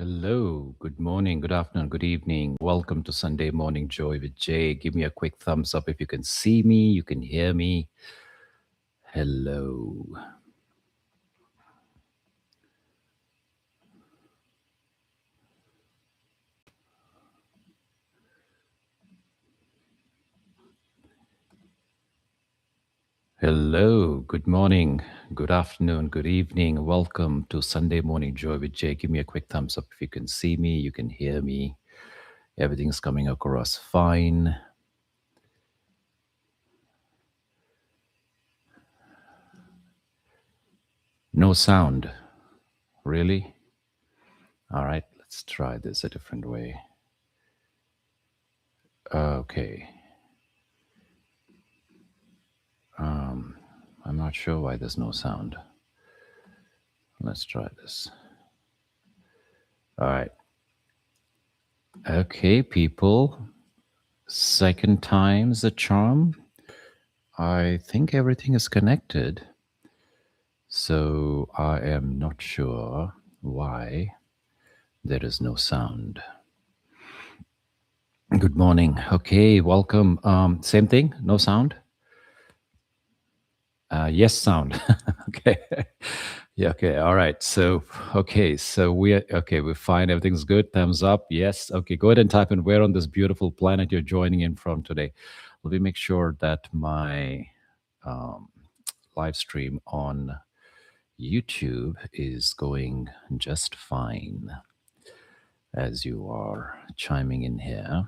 Hello, good morning, good afternoon, good evening. Welcome to Sunday Morning Joy with Jay. Give me a quick thumbs up if you can see me, you can hear me. Hello. Hello, good morning, good afternoon, good evening. Welcome to Sunday Morning Joy with Jay. Give me a quick thumbs up if you can see me, you can hear me. Everything's coming across fine. No sound. Really? All right, let's try this a different way. Okay. I'm not sure why there's no sound. Let's try this. All right. Okay, people. Second time's a charm. I think everything is connected. So I am not sure why there is no sound. Good morning. Okay, welcome. Same thing, no sound? Yes, sound. Okay. Yeah, okay. All right. So, okay. So we're fine. Everything's good. Thumbs up. Yes. Okay. Go ahead and type in where on this beautiful planet you're joining in from today. Let me make sure that my um, live stream on YouTube is going just fine as you are chiming in here.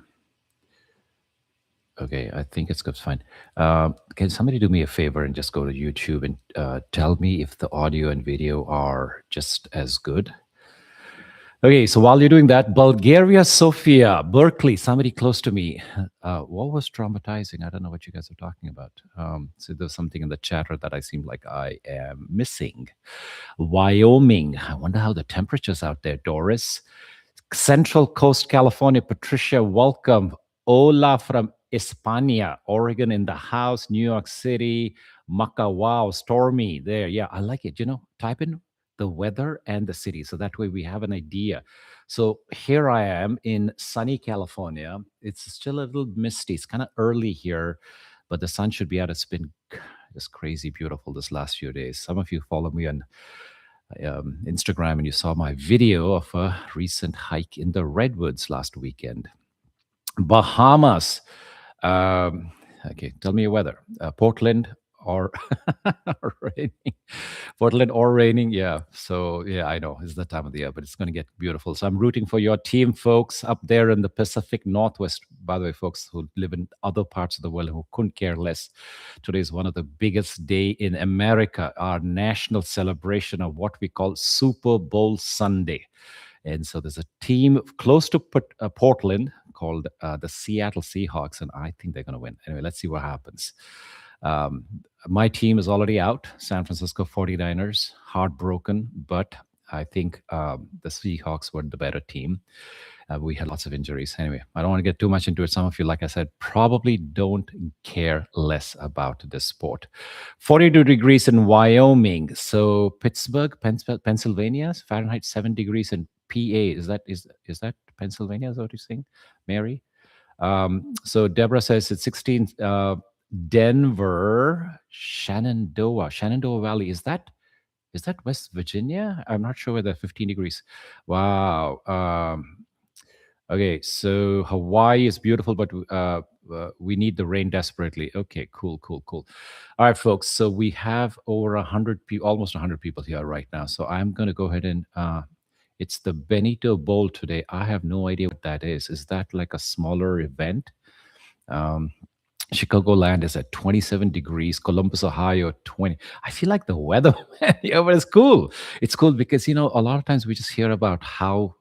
Okay, I think it's good. Fine. Can somebody do me a favor and just go to YouTube and tell me if the audio and video are just as good? Okay, so while you're doing that, Bulgaria, Sofia, Berkeley, somebody close to me. What was traumatizing? I don't know what you guys are talking about. So there's something in the chatter that I seem like I am missing. Wyoming. I wonder how the temperature's out there, Doris. Central Coast, California. Patricia, welcome. Ola from España, Oregon in the house. New York City. Maca, wow, stormy there. Yeah, I like it. Type in the weather and the city. So that way we have an idea. So here I am in sunny California. It's still a little misty. It's kind of early here, but the sun should be out. It's been just crazy beautiful this last few days. Some of you follow me on Instagram and you saw my video of a recent hike in the redwoods last weekend. Bahamas. Okay, tell me your weather. Portland or or raining. Portland or raining. Yeah. So yeah, I know it's the time of the year, but it's going to get beautiful. So I'm rooting for your team, folks, up there in the Pacific Northwest. By the way, folks who live in other parts of the world who couldn't care less. Today is one of the biggest day in America. Our national celebration of what we call Super Bowl Sunday. And so there's a team close to Portland called the Seattle Seahawks, and I think they're going to win. Anyway, let's see what happens. Um, my team is already out, San Francisco 49ers, heartbroken, but I think the Seahawks were the better team. We had lots of injuries. Anyway, I don't want to get too much into it. Some of you, like I said, probably don't care less about this sport. 42 degrees in Wyoming. So Pittsburgh, Pennsylvania, Fahrenheit 7 degrees in PA. Is that Pennsylvania? Is that what you're saying, Mary? So Deborah says it's 16. Denver, Shenandoah Valley. Is that West Virginia? I'm not sure whether 15 degrees. Wow. Okay, so Hawaii is beautiful, but we need the rain desperately. Okay, cool. All right, folks. So we have over 100 people, almost 100 people here right now. So I'm going to go ahead and it's the Benito Bowl today. I have no idea what that is. Is that like a smaller event? Chicagoland is at 27 degrees. Columbus, Ohio, 20. I feel like the weather, yeah, but it's cool. It's cool because, a lot of times we just hear about how,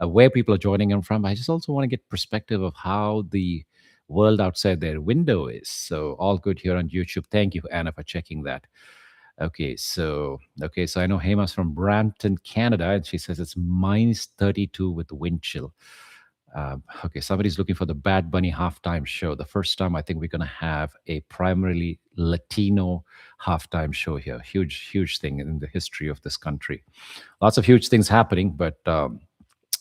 where people are joining in from. I just also want to get perspective of how the world outside their window is. So all good here on YouTube. Thank you, Anna, for checking that. Okay, so I know Hema's from Brampton, Canada, and she says it's minus 32 with wind chill. Okay, somebody's looking for the Bad Bunny halftime show. The first time I think we're going to have a primarily Latino halftime show here. Huge thing in the history of this country. Lots of huge things happening, but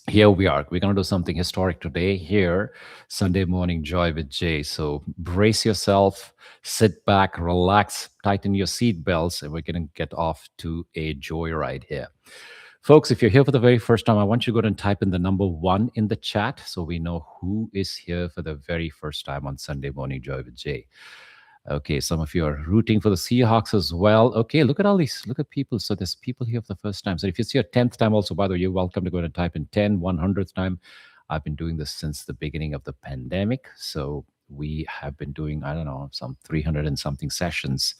Here we are. We're going to do something historic today here, Sunday morning joy with Jay. So brace yourself, sit back, relax, tighten your seat belts, and we're going to get off to a joyride here. Folks, if you're here for the very first time, I want you to go ahead and type in the number 1 in the chat so we know who is here for the very first time on Sunday morning joy with Jay. Okay, some of you are rooting for the Seahawks as well. Okay, look at all these, look at people. So there's people here for the first time. So if it's your 10th time also, by the way, you're welcome to go and type in 10, 100th time. I've been doing this since the beginning of the pandemic. So we have been doing, I don't know, some 300 and something sessions.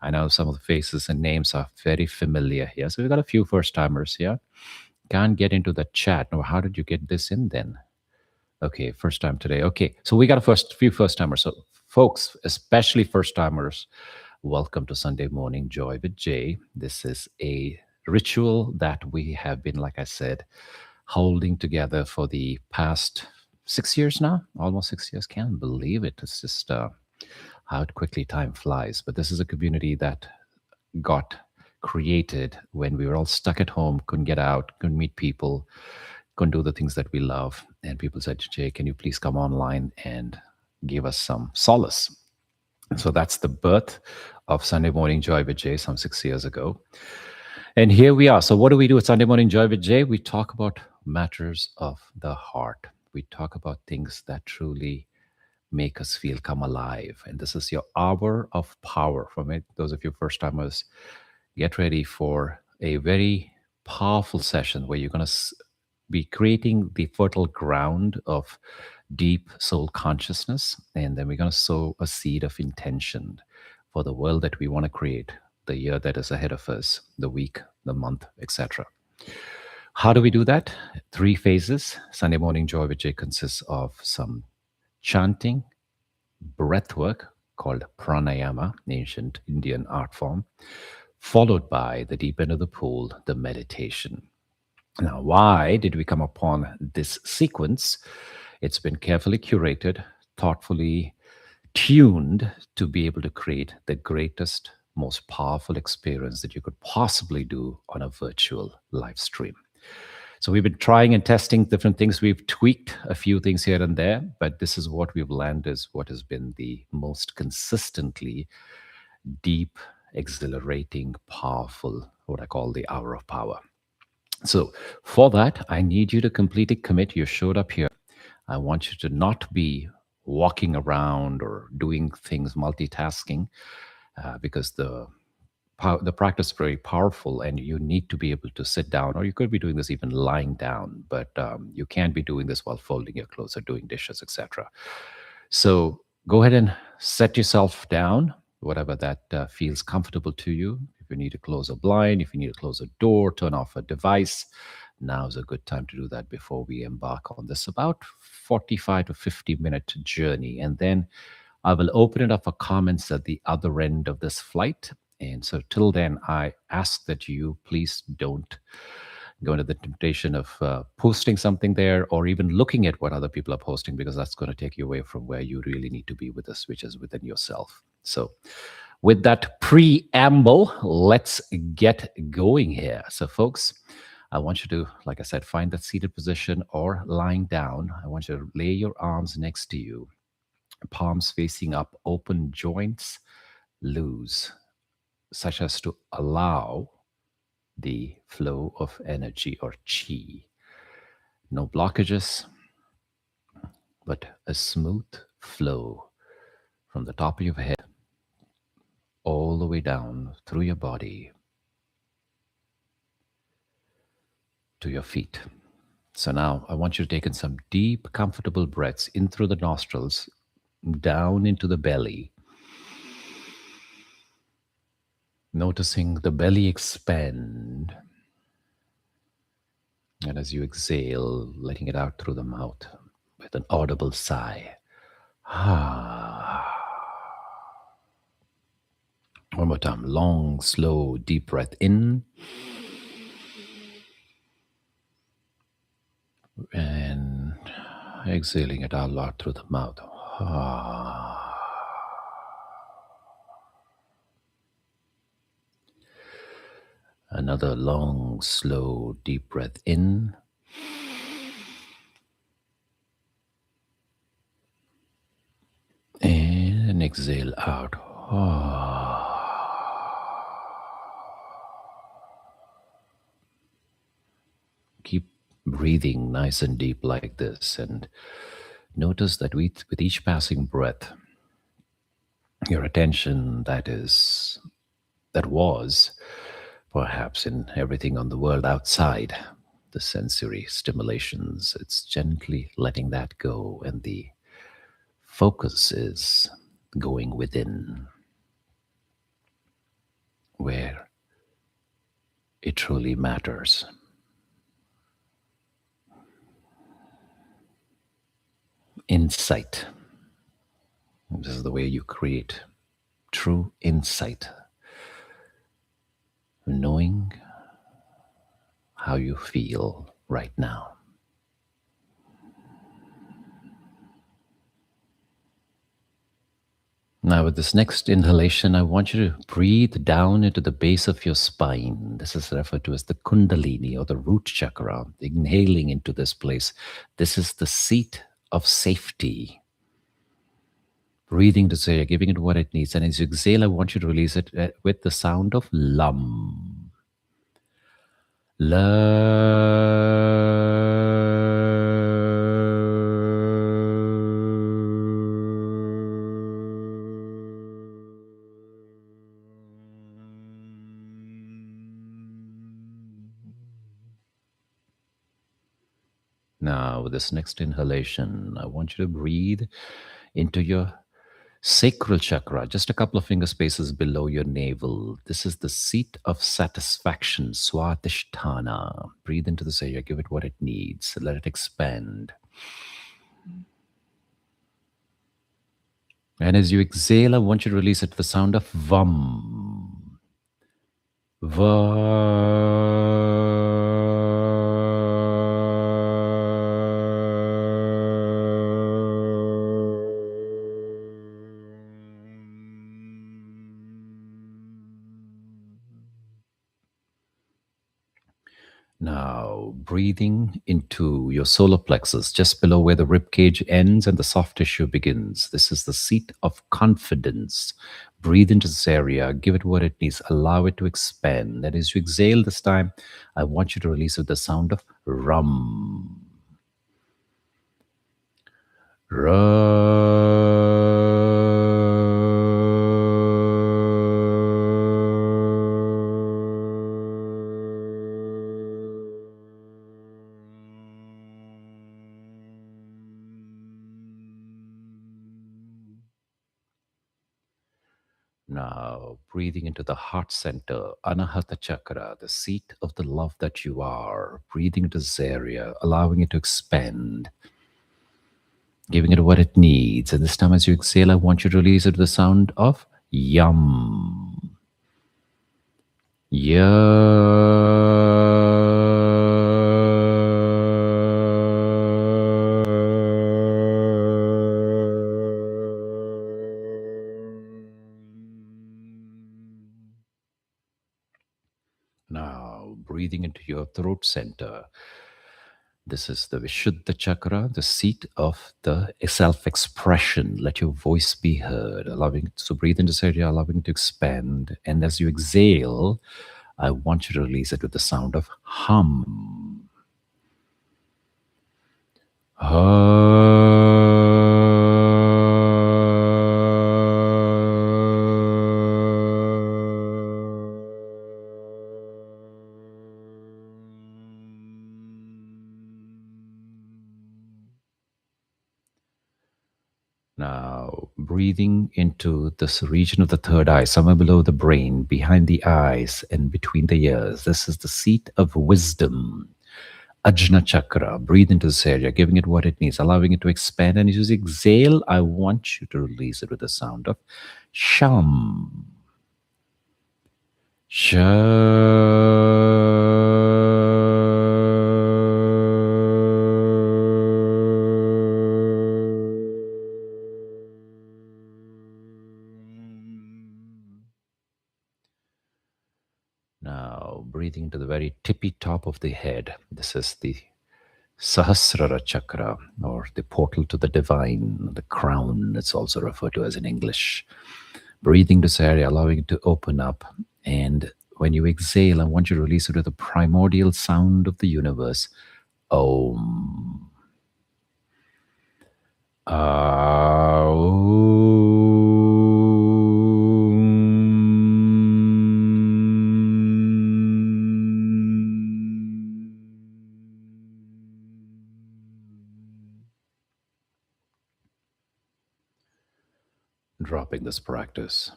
I know some of the faces and names are very familiar here. So we've got a few first timers here. Can't get into the chat. Now, how did you get this in then? Okay, first time today. Okay, so we got a few first timers. So, folks, especially first timers, welcome to Sunday Morning Joy with Jay. This is a ritual that we have been, like I said, holding together for the past 6 years now, almost 6 years. Can't believe it. It's just how quickly time flies. But this is a community that got created when we were all stuck at home, couldn't get out, couldn't meet people, couldn't do the things that we love. And people said, Jay, can you please come online and give us some solace? And so that's the birth of Sunday Morning Joy with Jay some 6 years ago. And here we are. So what do we do at Sunday Morning Joy with Jay? We talk about matters of the heart. We talk about things that truly make us feel come alive. And this is your hour of power. For me, those of you first timers, get ready for a very powerful session where you're going to be creating the fertile ground of deep soul consciousness. And then we're going to sow a seed of intention for the world that we want to create, the year that is ahead of us, the week, the month, etc. How do we do that? 3 phases. Sunday Morning Joy with Jay consists of some chanting, breathwork called pranayama, ancient Indian art form, followed by the deep end of the pool, the meditation. Now, why did we come upon this sequence? It's been carefully curated, thoughtfully tuned to be able to create the greatest, most powerful experience that you could possibly do on a virtual live stream. So we've been trying and testing different things. We've tweaked a few things here and there, but this is what we've landed is what has been the most consistently deep, exhilarating, powerful, what I call the hour of power. So for that, I need you to completely commit. You showed up here. I want you to not be walking around or doing things multitasking because the practice is very powerful and you need to be able to sit down, or you could be doing this even lying down, but you can't be doing this while folding your clothes or doing dishes, etc. So go ahead and set yourself down, whatever that feels comfortable to you. If you need to close a blind, if you need to close a door, turn off a device, now's a good time to do that before we embark on this about 45 to 50-minute journey. And then I will open it up for comments at the other end of this flight. And so till then, I ask that you please don't go into the temptation of posting something there or even looking at what other people are posting, because that's going to take you away from where you really need to be with this, which is within yourself. So with that preamble, let's get going here. So folks, I want you to, like I said, find that seated position or lying down. I want you to lay your arms next to you, palms facing up, open joints loose, such as to allow the flow of energy or chi. No blockages, but a smooth flow from the top of your head all the way down through your body to your feet. So now I want you to take in some deep, comfortable breaths in through the nostrils, down into the belly. Noticing the belly expand. And as you exhale, letting it out through the mouth with an audible sigh. One more time. Long, slow, deep breath in. And exhaling it out loud through the mouth. Another long, slow, deep breath in. exhale out. Keep breathing nice and deep like this, and notice that with each passing breath, your attention that was perhaps in everything on the world outside the sensory stimulations, it's gently letting that go, and the focus is going within, where it truly matters. Insight. This is the way you create true insight, knowing how you feel right now. Now, with this next inhalation, I want you to breathe down into the base of your spine. This is referred to as the Kundalini or the root chakra. Inhaling into this place. This is the seat of safety. Breathing to say, giving it what it needs. And as you exhale, I want you to release it with the sound of Lam. Now, with this next inhalation, I want you to breathe into your sacral chakra, just a couple of finger spaces below your navel. This is the seat of satisfaction, Swatisthana. Breathe into this area, give it what it needs, let it expand. And as you exhale, I want you to release it to the sound of Vam. Now, breathing into your solar plexus, just below where the rib cage ends and the soft tissue begins. This is the seat of confidence. Breathe into this area, give it what it needs, allow it to expand. And as you exhale this time, I want you to release with the sound of Rum. Now, breathing into the heart center, Anahata Chakra, the seat of the love that you are. Breathing into this area, allowing it to expand, giving it what it needs. And this time, as you exhale, I want you to release it to the sound of Yum. Now, breathing into your throat center. This is the Vishuddha chakra, the seat of the self-expression. Let your voice be heard. So breathe into this area, allowing it to expand. And as you exhale, I want you to release it with the sound of hum. Now, breathing into this region of the third eye, somewhere below the brain, behind the eyes, and between the ears. This is the seat of wisdom. Ajna chakra. Breathe into this area, giving it what it needs, allowing it to expand. And as you exhale, I want you to release it with the sound of Sham. Now, breathing into the very tippy top of the head. This is the Sahasrara Chakra, or the portal to the divine, the crown, it's also referred to as in English. Breathing this area, allowing it to open up. And when you exhale, I want you to release it with the primordial sound of the universe. Om. Dropping this practice,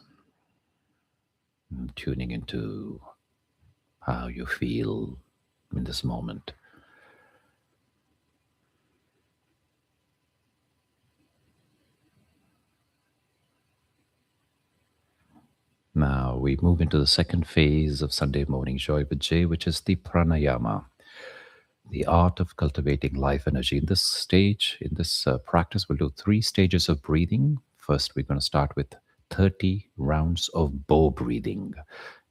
tuning into how you feel in this moment. Now we move into the second phase of Sunday Morning Joy with Jay, which is the pranayama, the art of cultivating life energy. In this stage, in this practice, we'll do 3 stages of breathing. First, we're going to start with 30 rounds of bow breathing.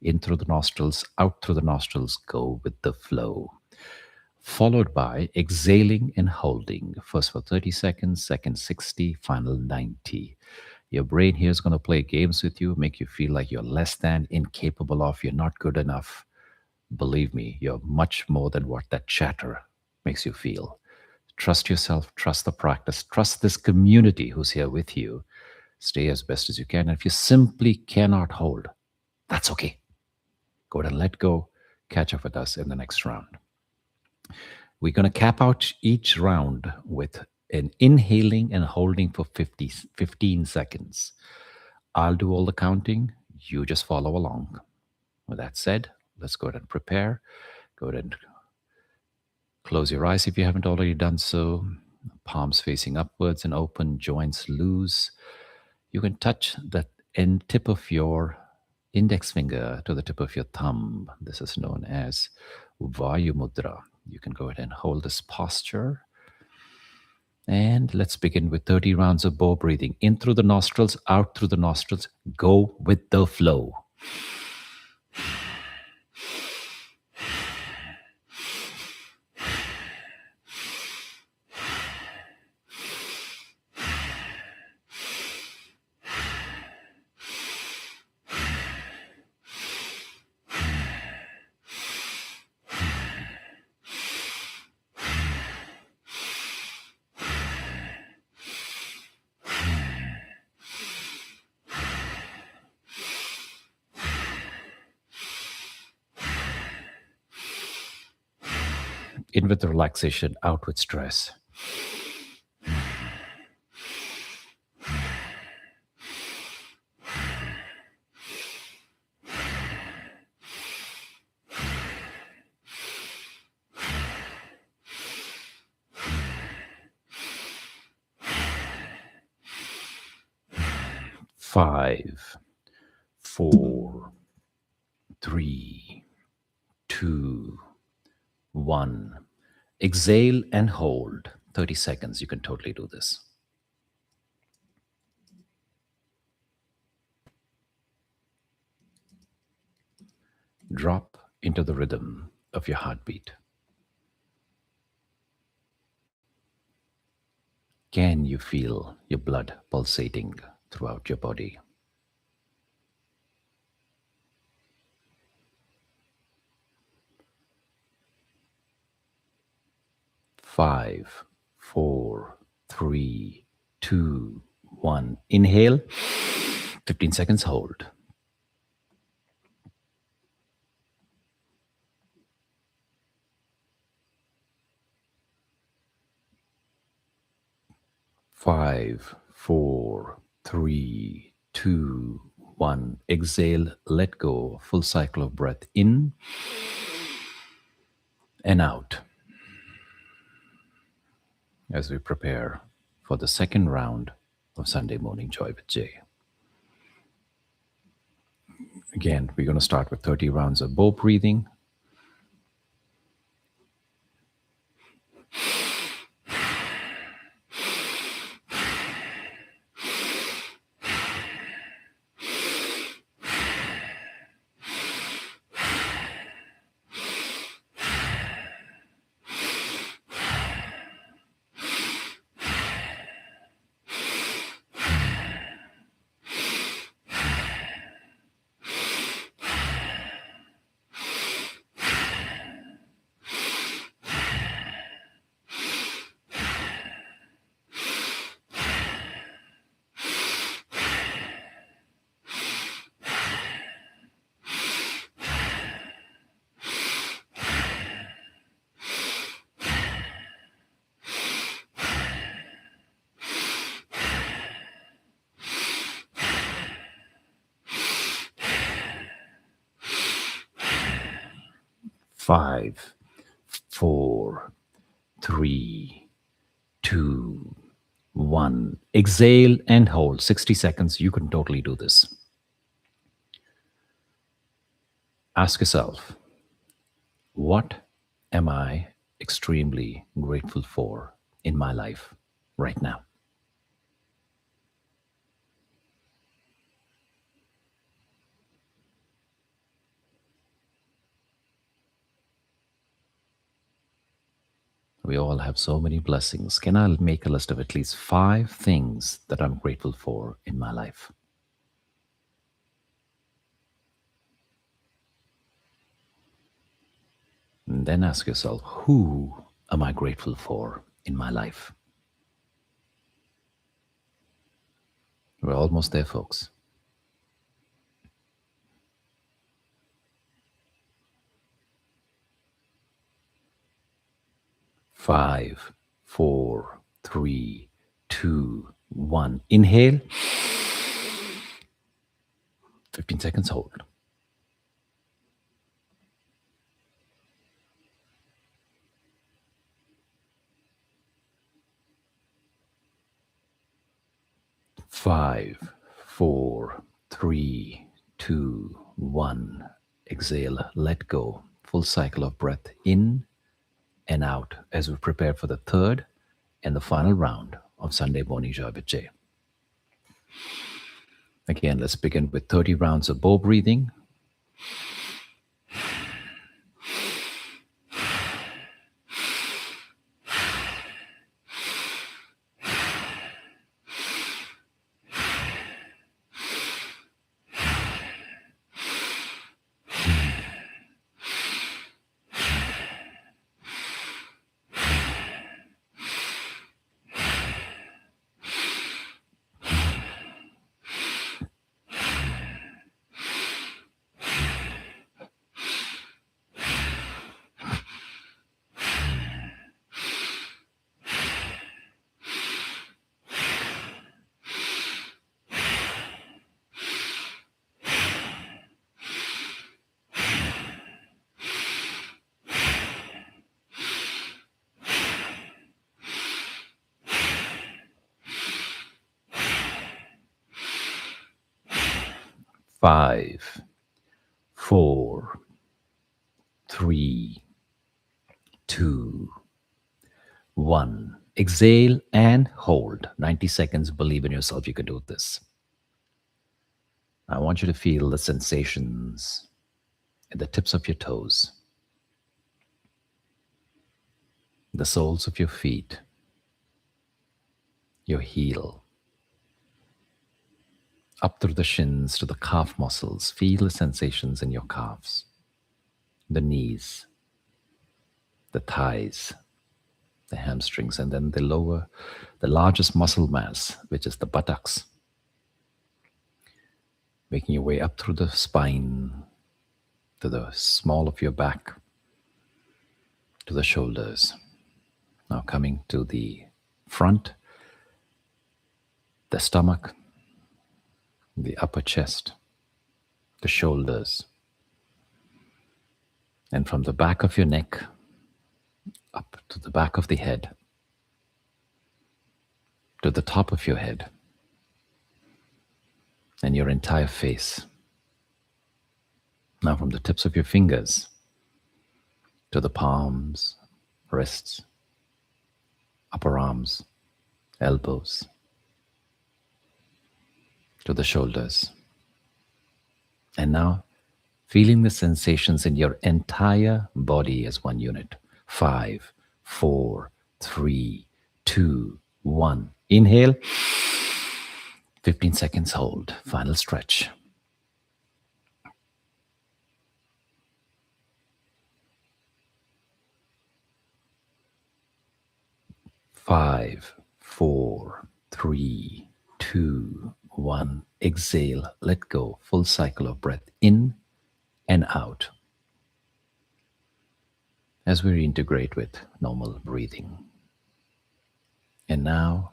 In through the nostrils, out through the nostrils, go with the flow. Followed by exhaling and holding. First for 30 seconds, second 60, final 90. Your brain here is going to play games with you, make you feel like you're less than, incapable of, you're not good enough. Believe me, you're much more than what that chatter makes you feel. Trust yourself, trust the practice, trust this community who's here with you. Stay as best as you can. And if you simply cannot hold, that's okay. Go ahead and let go. Catch up with us in the next round. We're going to cap out each round with an inhaling and holding for 15 seconds. I'll do all the counting. You just follow along. With that said, let's go ahead and prepare. Go ahead and close your eyes if you haven't already done so. Palms facing upwards and open, joints loose. You can touch the end tip of your index finger to the tip of your thumb. This is known as Vayu Mudra. You can go ahead and hold this posture. And let's begin with 30 rounds of bow breathing. In through the nostrils, out through the nostrils. Go with the flow. In with relaxation, out with stress. Five, 4, 3, 2, 1. Exhale and hold. 30 seconds. You can totally do this. Drop into the rhythm of your heartbeat. Can you feel your blood pulsating throughout your body? Five, 4, 3, 2, 1. Inhale. 15 seconds. Hold. 5, 4, 3, 2, 1. Exhale, let go. Full cycle of breath in and out. As we prepare for the second round of Sunday Morning Joy with Jay. Again, we're going to start with 30 rounds of bow breathing. 5, 4, 3, 2, 1. Exhale and hold 60 seconds. You can totally do this. Ask yourself, what am I extremely grateful for in my life right now? We all have so many blessings. Can I make a list of at least 5 things that I'm grateful for in my life? And then ask yourself, who am I grateful for in my life? We're almost there, folks. 5, 4, 3, 2, 1. Inhale. 15 seconds, hold. 5, 4, 3, 2, 1. Exhale, let go. Full cycle of breath in and out as we prepare for the third and the final round of Sunday Morning Joy with Jay. Again, let's begin with 30 rounds of bow breathing. Five, 4, 3, 2, 1. Exhale and hold. 90 seconds. Believe in yourself. You can do this. I want you to feel the sensations at the tips of your toes, the soles of your feet, your heel, up through the shins to the calf muscles. Feel the sensations in your calves, the knees, the thighs, the hamstrings, and then the largest muscle mass, which is the buttocks. Making your way up through the spine, to the small of your back, to the shoulders. Now coming to the front, the stomach, the upper chest, the shoulders, and from the back of your neck up to the back of the head, to the top of your head, and your entire face. Now from the tips of your fingers to the palms, wrists, upper arms, elbows, to the shoulders. And now feeling the sensations in your entire body as one unit. 5, 4, 3, 2, 1. Inhale. 15 seconds hold. Final stretch. 5, 4, 3, 2, 1. Exhale, let go. Full cycle of breath in and out as we reintegrate with normal breathing. And now,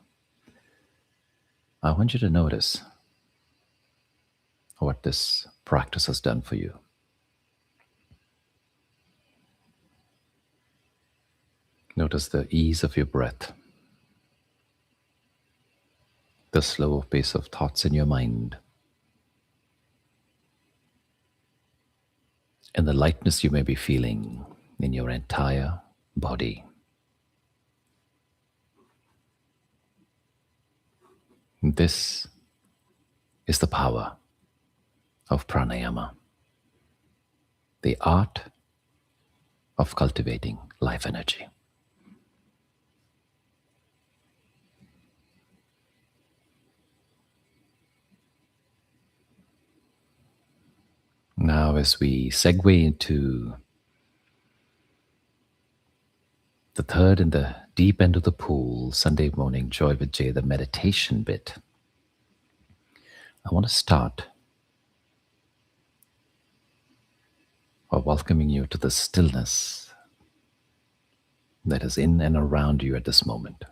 I want you to notice what this practice has done for you. Notice the ease of your breath, the slow pace of thoughts in your mind, and the lightness you may be feeling in your entire body. This is the power of pranayama, the art of cultivating life energy. Now, as we segue into the third and the deep end of the pool, Sunday morning Joy with Jay, the meditation bit, I want to start by welcoming you to the stillness that is in and around you at this moment.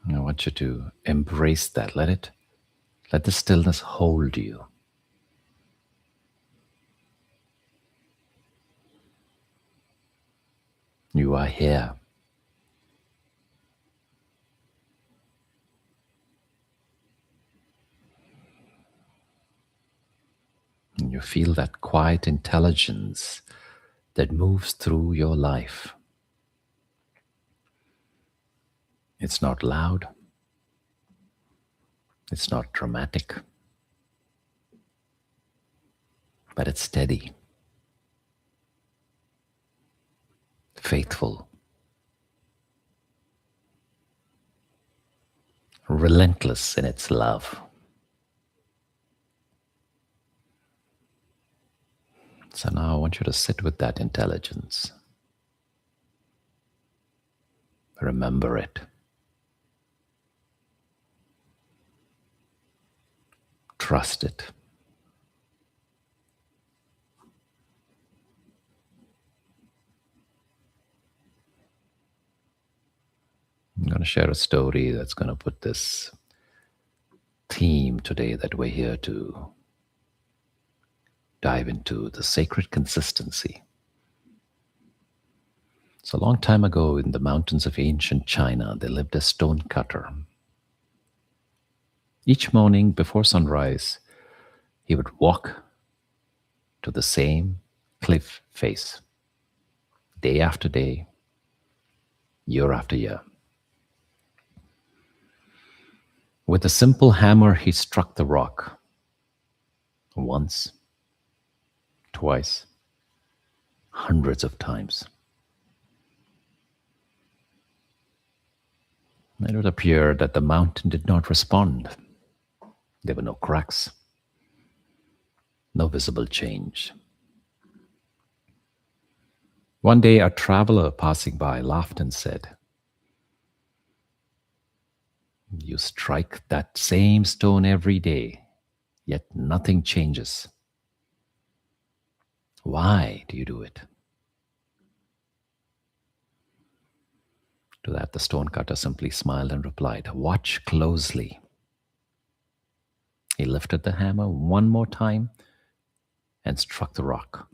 I want you to embrace that. Let the stillness hold you. You are here. And you feel that quiet intelligence that moves through your life. It's not loud. It's not dramatic. But it's steady, faithful, relentless in its love. So now I want you to sit with that intelligence. Remember it. Trust it. I'm going to share a story that's going to put this theme today that we're here to dive into, the sacred consistency. So a long time ago in the mountains of ancient China, there lived a stonecutter. Each morning before sunrise, he would walk to the same cliff face, day after day, year after year. With a simple hammer, he struck the rock once, twice, hundreds of times. It would appear that the mountain did not respond. There were no cracks, no visible change. One day, a traveler passing by laughed and said, "You strike that same stone every day, yet nothing changes. Why do you do it?" To that, the stonecutter simply smiled and replied, "Watch closely." He lifted the hammer one more time and struck the rock.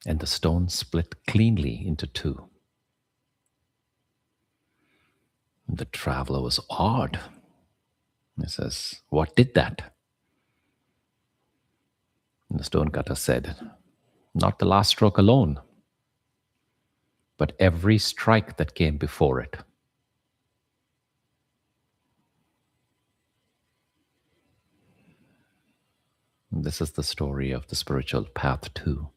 And the stone split cleanly into two. The traveler was awed. He says, "What did that?" And the stonecutter said, "Not the last stroke alone, but every strike that came before it." And this is the story of the spiritual path too.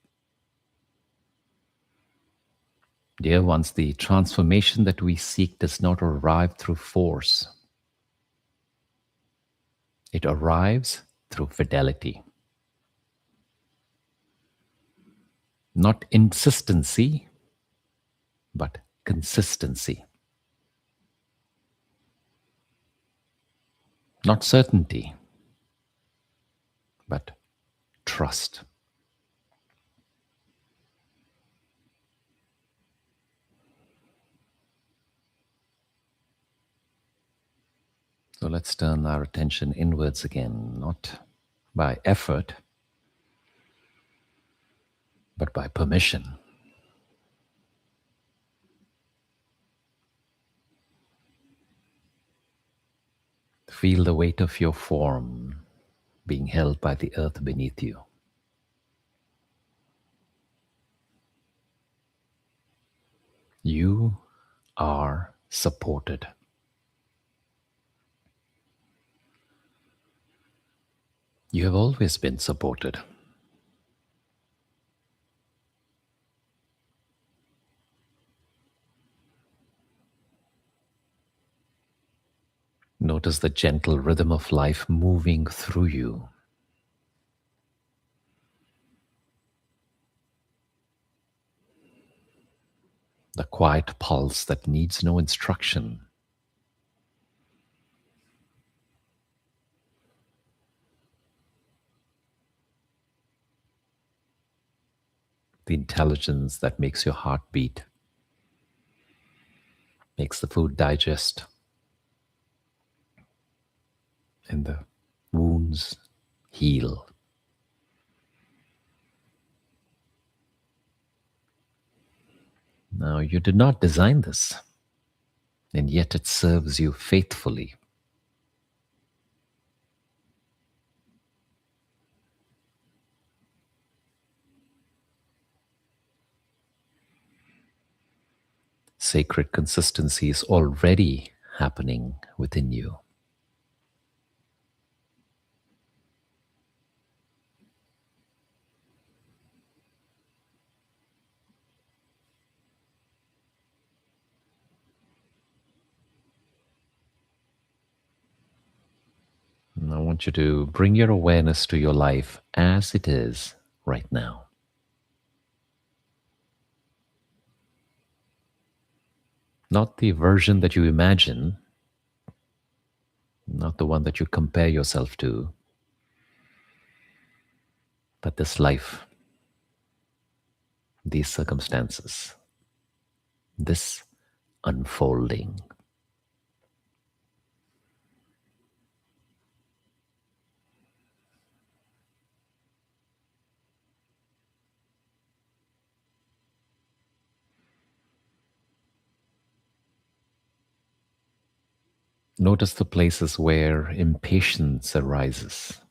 Dear ones, the transformation that we seek does not arrive through force. It arrives through fidelity. Not insistency, but consistency. Not certainty, but trust. So let's turn our attention inwards again, not by effort, but by permission. Feel the weight of your form being held by the earth beneath you. You are supported. You have always been supported. Notice the gentle rhythm of life moving through you. The quiet pulse that needs no instruction. The intelligence that makes your heart beat, makes the food digest, and the wounds heal. Now, you did not design this, and yet it serves you faithfully. Sacred consistency is already happening within you. And I want you to bring your awareness to your life as it is right now. Not the version that you imagine, not the one that you compare yourself to, but this life, these circumstances, this unfolding. Notice the places where impatience arises.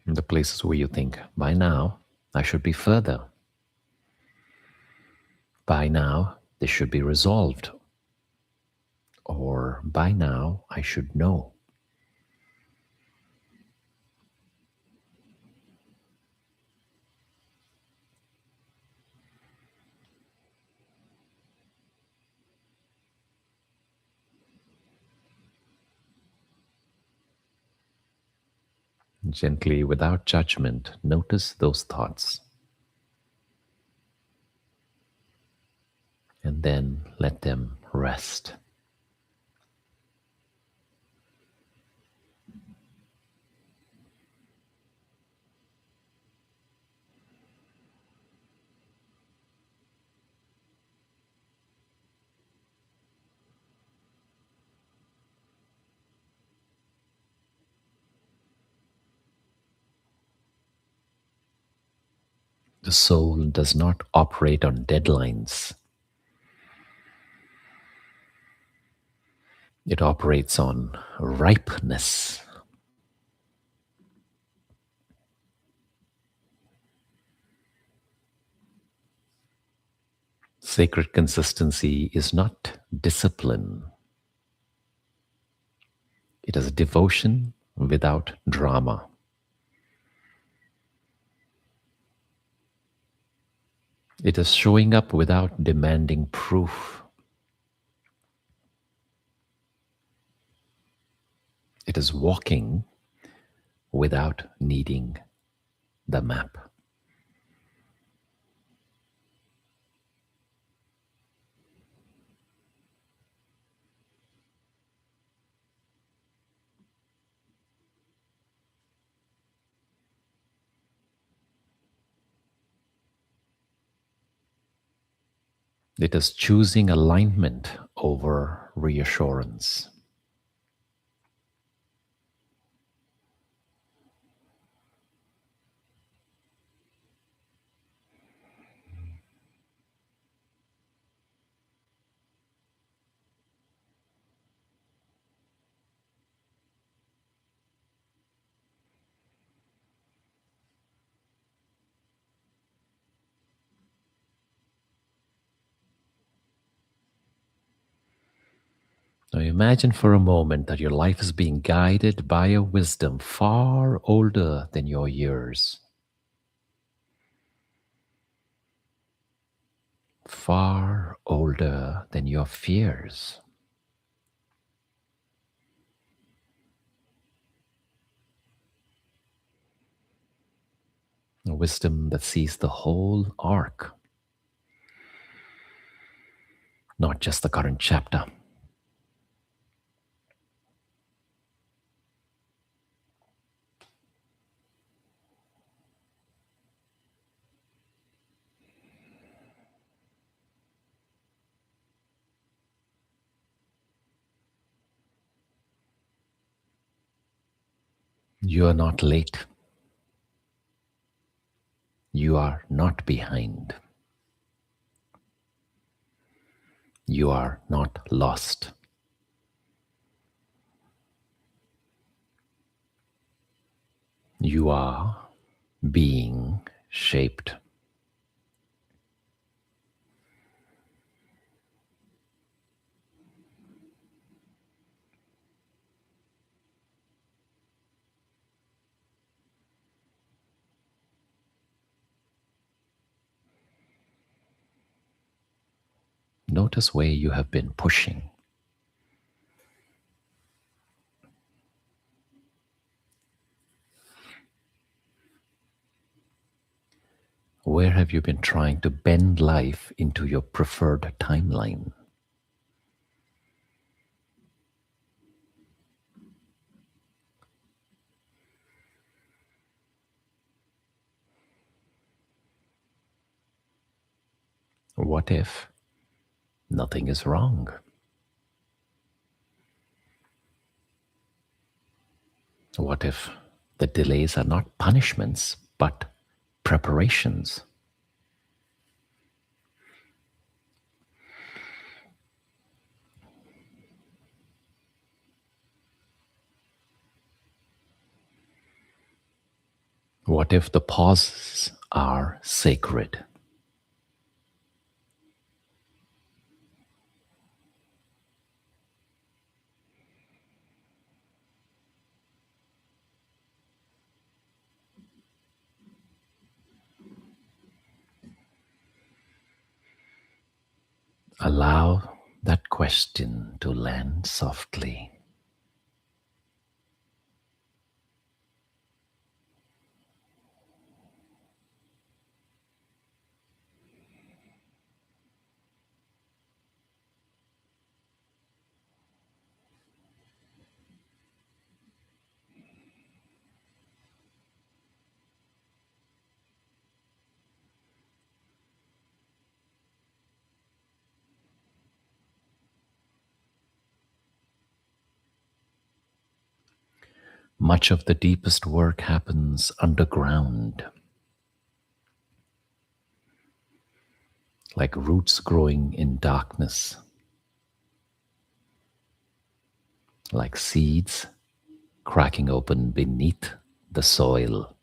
The places where you think, by now, I should be further. By now, this should be resolved. Or by now, I should know. Gently, without judgment, notice those thoughts. And then let them rest. The soul does not operate on deadlines. It operates on ripeness. Sacred consistency is not discipline. It is devotion without drama. It is showing up without demanding proof. It is walking without needing the map. It is choosing alignment over reassurance. Now imagine for a moment that your life is being guided by a wisdom far older than your years, far older than your fears. A wisdom that sees the whole arc, not just the current chapter. You are not late. You are not behind. You are not lost. You are being shaped. Notice where you have been pushing. Where have you been trying to bend life into your preferred timeline? What if nothing is wrong? What if the delays are not punishments but preparations? What if the pauses are sacred? Allow that question to land softly. Much of the deepest work happens underground, like roots growing in darkness, like seeds cracking open beneath the soil.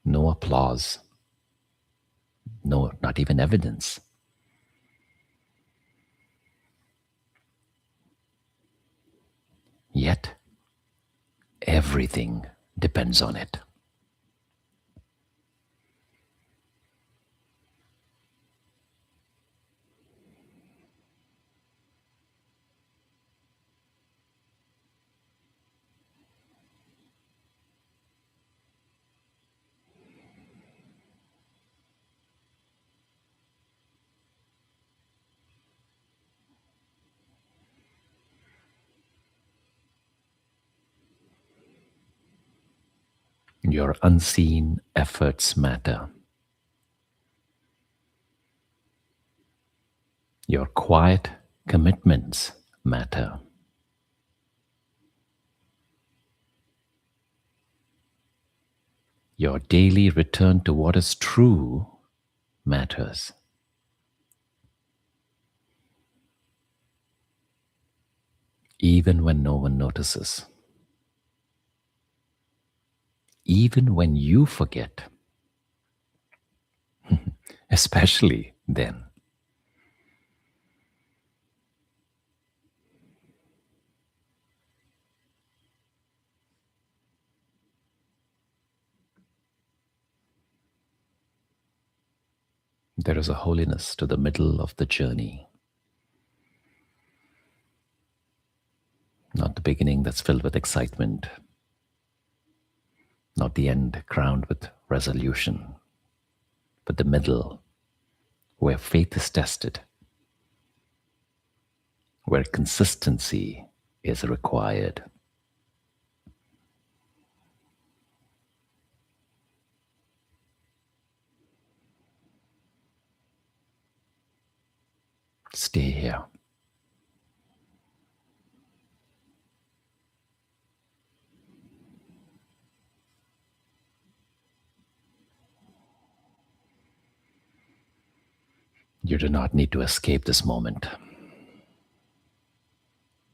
No applause, no, not even evidence. Yet, everything depends on it. Your unseen efforts matter. Your quiet commitments matter. Your daily return to what is true matters. Even when no one notices. Even when you forget. Especially then. There is a holiness to the middle of the journey, not the beginning that's filled with excitement, not the end crowned with resolution, but the middle where faith is tested, where consistency is required. Stay here. You do not need to escape this moment.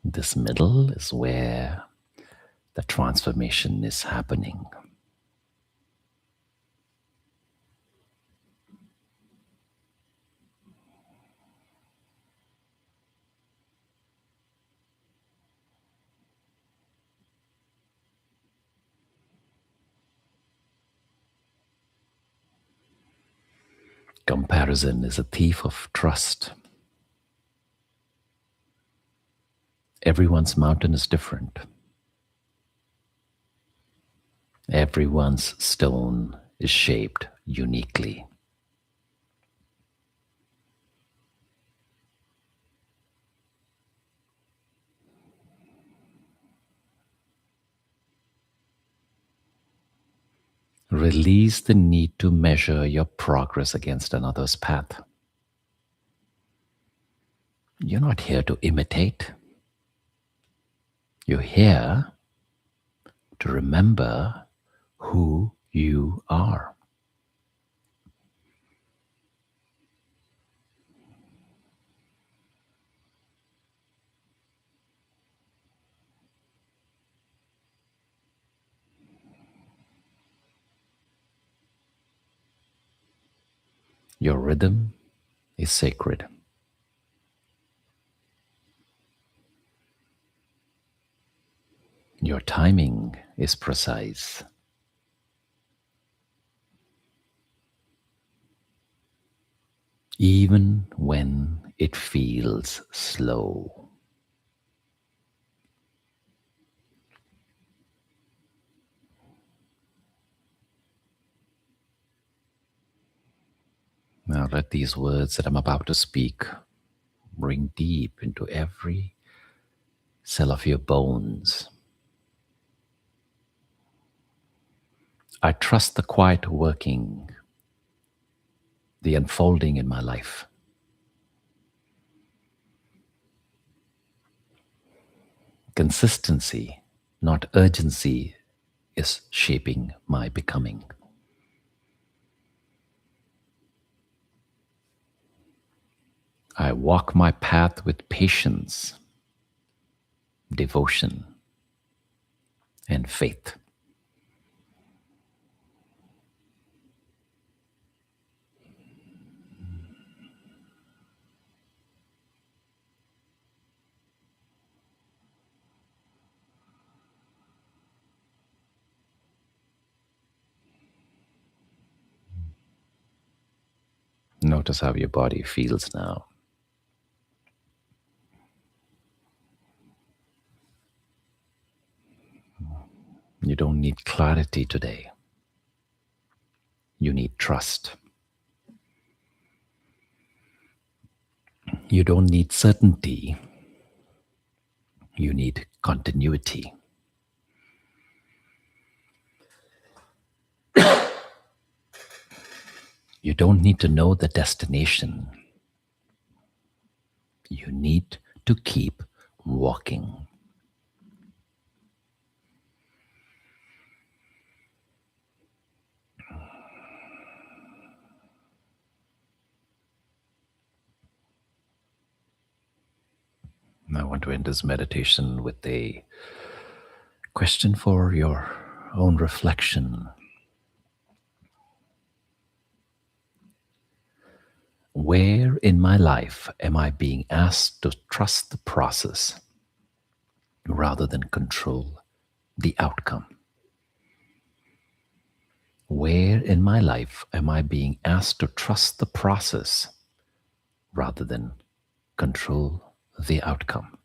This middle is where the transformation is happening. Comparison is a thief of trust. Everyone's mountain is different. Everyone's stone is shaped uniquely. Release the need to measure your progress against another's path. You're not here to imitate. You're here to remember who you are. Your rhythm is sacred. Your timing is precise. Even when it feels slow. Now let these words that I'm about to speak bring deep into every cell of your bones. I trust the quiet working, the unfolding in my life. Consistency, not urgency, is shaping my becoming. I walk my path with patience, devotion, and faith. Notice how your body feels now. You don't need clarity today. You need trust. You don't need certainty. You need continuity. You don't need to know the destination. You need to keep walking. I want to end this meditation with a question for your own reflection. Where in my life am I being asked to trust the process rather than control the outcome? Where in my life am I being asked to trust the process rather than control the outcome?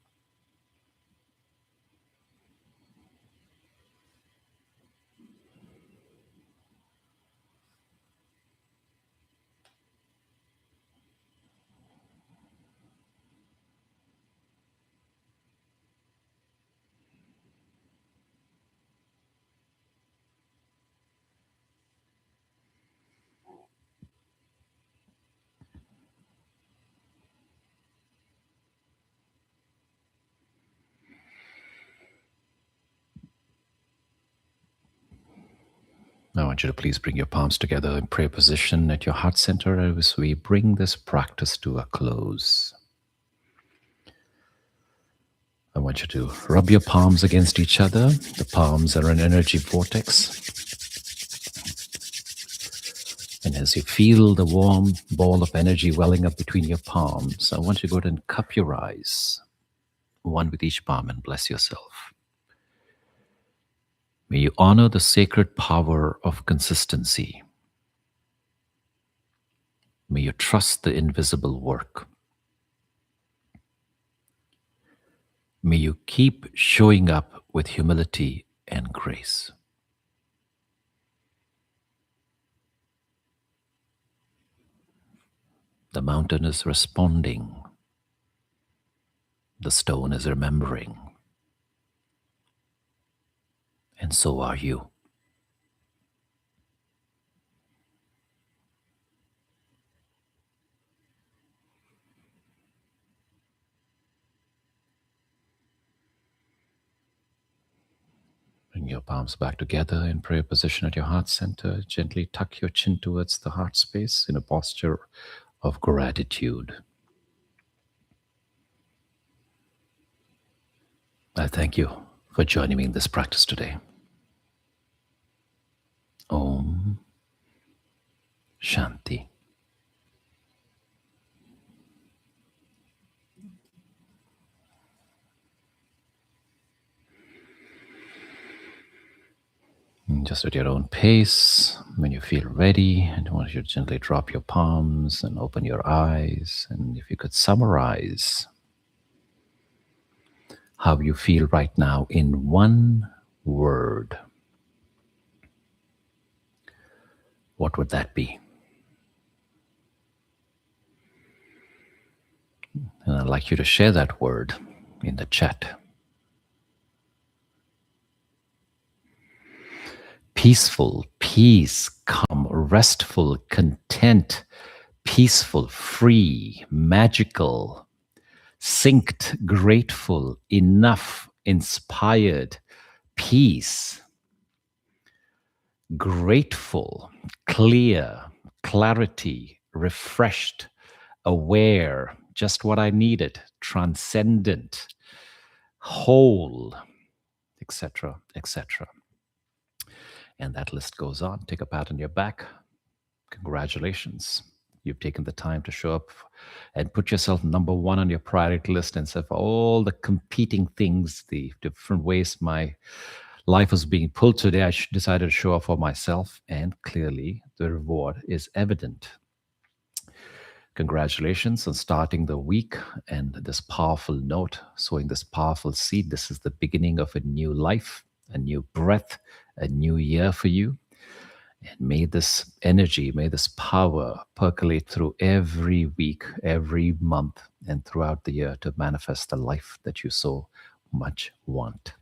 I want you to please bring your palms together in prayer position at your heart center as we bring this practice to a close. I want you to rub your palms against each other. The palms are an energy vortex. And as you feel the warm ball of energy welling up between your palms, I want you to go ahead and cup your eyes, one with each palm, and bless yourself. May you honor the sacred power of consistency. May you trust the invisible work. May you keep showing up with humility and grace. The mountain is responding. The stone is remembering. And so are you. Bring your palms back together in prayer position at your heart center. Gently tuck your chin towards the heart space in a posture of gratitude. I thank you for joining me in this practice today. Om Shanti. And just at your own pace, when you feel ready, I want you to gently drop your palms and open your eyes. And if you could summarize how you feel right now in one word, what would that be? And I'd like you to share that word in the chat. Peaceful, peace, calm, restful, content, peaceful, free, magical, synced, grateful, enough, inspired, peace, grateful, clear, clarity, refreshed, aware, just what I needed, transcendent, whole, etc., etc. And that list goes on. Take a pat on your back. Congratulations. You've taken the time to show up and put yourself number one on your priority list. And so for all the competing things, the different ways my life was being pulled today, I decided to show up for myself. And clearly, the reward is evident. Congratulations on starting the week and this powerful note, sowing this powerful seed. This is the beginning of a new life, a new breath, a new year for you. And may this energy, may this power percolate through every week, every month, and throughout the year to manifest the life that you so much want.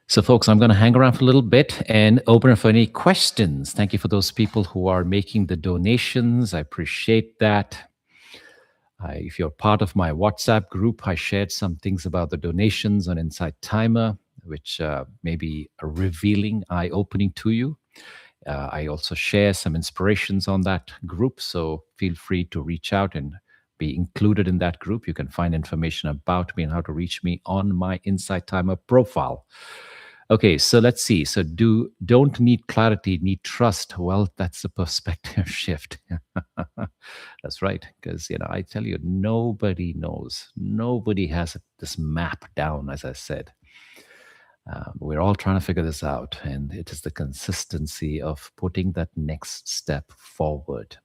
So, folks, I'm going to hang around for a little bit and open it for any questions. Thank you for those people who are making the donations. I appreciate that. If you're part of my WhatsApp group, I shared some things about the donations on Insight Timer, which may be revealing, eye-opening to you. I also share some inspirations on that group, so feel free to reach out and be included in that group. You can find information about me and how to reach me on my Insight Timer profile. Okay, so let's see. So don't need clarity, need trust. Well, that's a perspective shift. That's right, because I tell you, nobody knows. Nobody has this map down, as I said. We're all trying to figure this out, and it is the consistency of putting that next step forward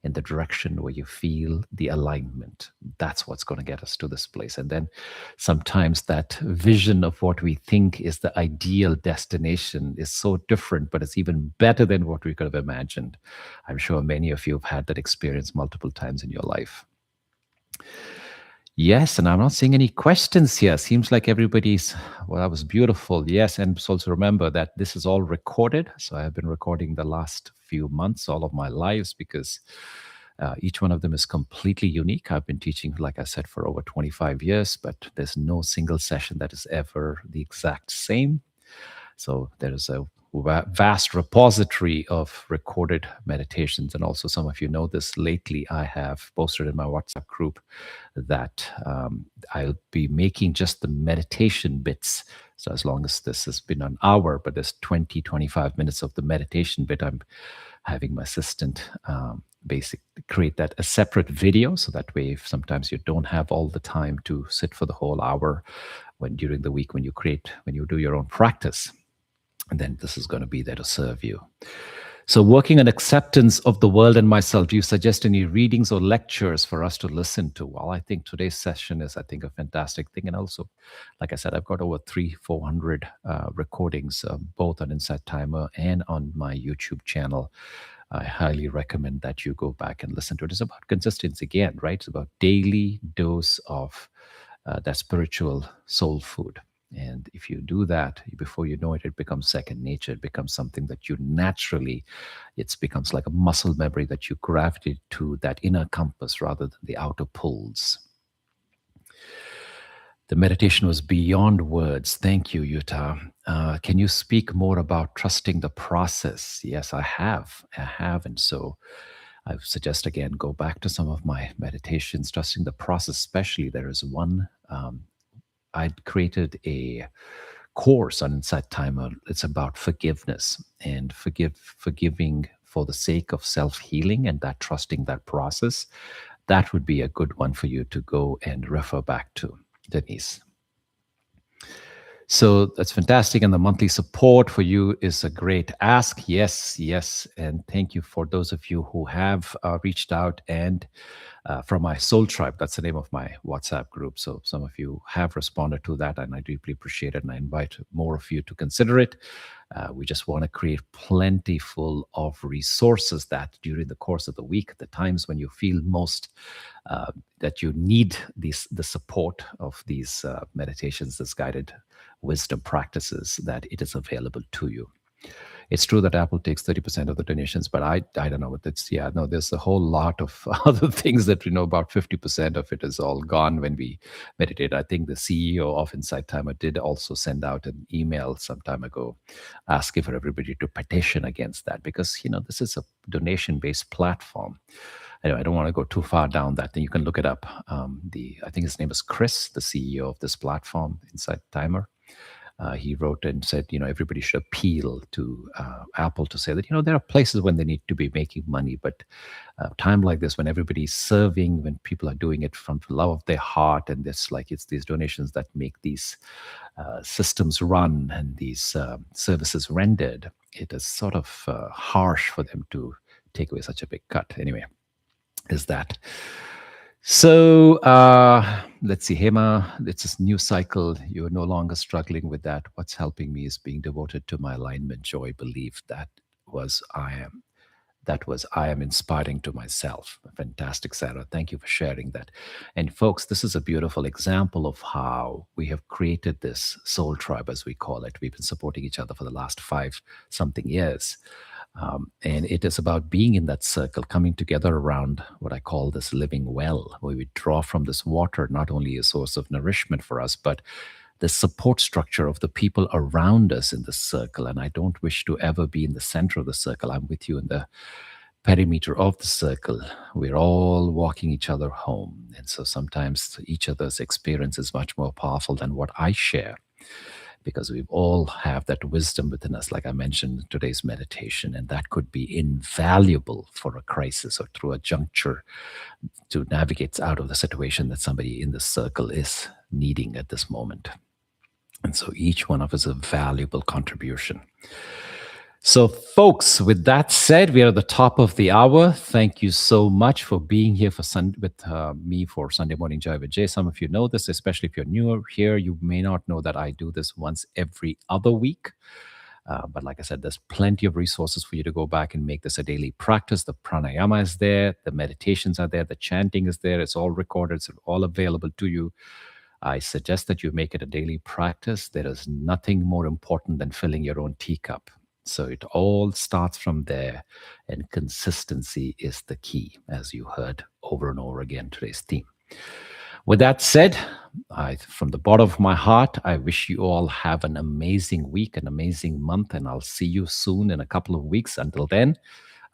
in the direction where you feel the alignment. That's what's going to get us to this place. And then sometimes that vision of what we think is the ideal destination is so different, but it's even better than what we could have imagined. I'm sure many of you have had that experience multiple times in your life. Yes, and I'm not seeing any questions here. Seems like everybody's, well, that was beautiful. Yes, and also remember that this is all recorded. So I've been recording the last few months, all of my lives, because each one of them is completely unique. I've been teaching, like I said, for over 25 years, but there's no single session that is ever the exact same. So there is a vast repository of recorded meditations. And also, some of you know this, lately I have posted in my WhatsApp group that I'll be making just the meditation bits. So as long as this has been an hour, but there's 20, 25 minutes of the meditation bit, I'm having my assistant basically create that a separate video. So that way, if sometimes you don't have all the time to sit for the whole hour when during the week when you do your own practice, and then this is going to be there to serve you. So, working on acceptance of the world and myself, do you suggest any readings or lectures for us to listen to? Well, I think today's session is, I think, a fantastic thing. And also, like I said, I've got over 400 recordings, both on Insight Timer and on my YouTube channel. I highly recommend that you go back and listen to it. It's about consistency again, right? It's about daily dose of that spiritual soul food. And if you do that, before you know it, it becomes second nature. It becomes something that you naturally, it becomes like a muscle memory that you gravitate to, that inner compass rather than the outer pulls. The meditation was beyond words. Thank you, Yuta. Can you speak more about trusting the process? Yes, I have. And so I suggest again, go back to some of my meditations, trusting the process, especially. There is one, I'd created a course on Insight Timer. It's about forgiveness and forgiving for the sake of self-healing, and that trusting that process. That would be a good one for you to go and refer back to, Denise. So that's fantastic. And the monthly support for you is a great ask. Yes, yes. And thank you for those of you who have reached out and from my Soul Tribe. That's the name of my WhatsApp group. So some of you have responded to that, and I deeply appreciate it. And I invite more of you to consider it. We just want to create plenty full of resources that during the course of the week, the times when you feel most that you need the support of these meditations, this guided wisdom practices, that it is available to you. It's true that Apple takes 30% of the donations, but I don't know what that's. Yeah, no, there's a whole lot of other things that we know about. 50% of it is all gone when we meditate. I think the CEO of Insight Timer did also send out an email some time ago asking for everybody to petition against that, because, this is a donation-based platform. Anyway, I don't want to go too far down that thing. You can look it up. I think his name is Chris, the CEO of this platform, Insight Timer. He wrote and said, everybody should appeal to Apple to say that, there are places when they need to be making money, but time like this, when everybody's serving, when people are doing it from the love of their heart, and it's these donations that make these systems run and these services rendered, it is sort of harsh for them to take away such a big cut. Anyway, is that. So let's see, Hema, it's this new cycle. You're no longer struggling with that. What's helping me is being devoted to my alignment, joy, belief. That was I am inspiring to myself. Fantastic, Sarah. Thank you for sharing that. And folks, this is a beautiful example of how we have created this soul tribe, as we call it. We've been supporting each other for the last 5 something years. And it is about being in that circle, coming together around what I call this living well, where we draw from this water, not only a source of nourishment for us, but the support structure of the people around us in the circle. And I don't wish to ever be in the center of the circle. I'm with you in the perimeter of the circle. We're all walking each other home. And so sometimes each other's experience is much more powerful than what I share, because we all have that wisdom within us, like I mentioned in today's meditation, and that could be invaluable for a crisis or through a juncture to navigate out of the situation that somebody in the circle is needing at this moment. And so each one of us a valuable contribution. So, folks, with that said, we are at the top of the hour. Thank you so much for being here for with me for Sunday Morning Joy with Jay. Some of you know this, especially if you're newer here. You may not know that I do this once every other week. But like I said, there's plenty of resources for you to go back and make this a daily practice. The pranayama is there, the meditations are there, the chanting is there. It's all recorded, it's all available to you. I suggest that you make it a daily practice. There is nothing more important than filling your own teacup. So it all starts from there, and consistency is the key, as you heard over and over again today's theme. With that said, from the bottom of my heart, I wish you all have an amazing week, an amazing month, and I'll see you soon in a couple of weeks. Until then,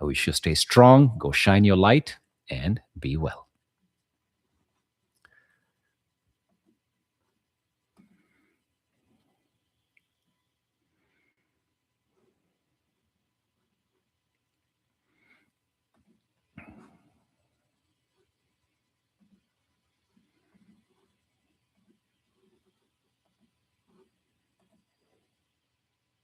I wish you stay strong, go shine your light, and be well.